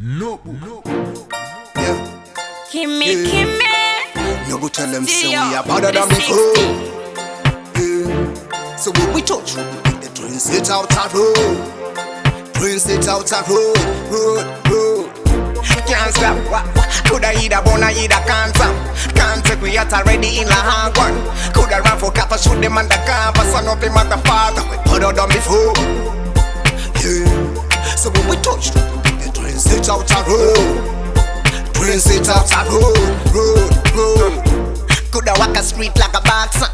No. Yeah. Kimmy. No go tell them say we Studio are better than 360. before. Yeah. So when we touch, we beat the twins it out a road. Twins it out a road. Can't stop. Coulda either born or either can't stop. Can't take we out already in la hard one. Coulda run for cap and shoot them on the campus. Son of a motherfucker, we better than before. Yeah. So when we touch, we beat the twins it out a road. Twins it out a road. Coulda walk a street like a boxer.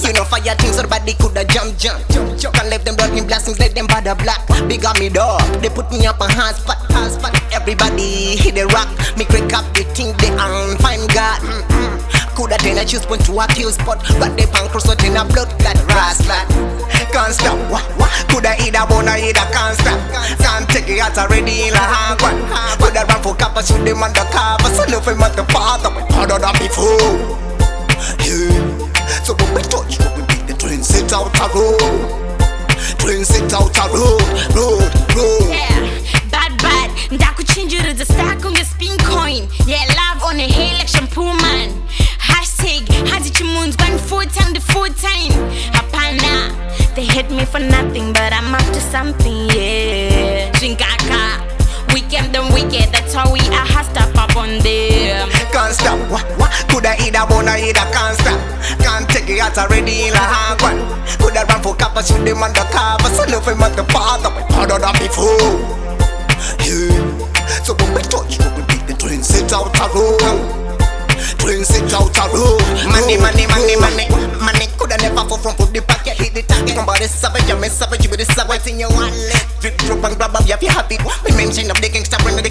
You know fire things, everybody coulda jump. Can't leave them blood in blessings, let them bother black. Big on me dog, they put me up on hard spot. Everybody hit the rock, me crack up, they think they find God. Coulda then I choose point to a kill spot, but they pan cross out in a blood clot rascal. Can't stop, coulda either born or either can't stop. Can't take it out already in a hard one. Coulda run for cap and shoot them on the cover. So no for motherfucker, we harder than before. Yeah. So when we touch, we beat the twins it out a road. Twins it out a road. Yeah, bad. Ndakuchinjira the stack on your spin coin. Yeah, love on a hair like shampoo man. Hashtag Hajichimun's 1 4 time the 4 time. Hapana, they hate me for nothing, but I'm up to something. Yeah, Jinkaka, wicked and wicked. That's how we are. Step up on them. Can't stop, coulda either born or either can't stop. Can't take it out already in a hard one. Coulda run for cap and shoot them on the cover. So no for motherfucker, we harder than before. Yeah. So when we touch, we beat the twins it out a road. Twins it out a road. Money. Coulda never fall from the pocket, hit the target. Somebody savage, you savage, you with the savage in your wallet. Drip and grab up, you have it. We mention of the gangster when the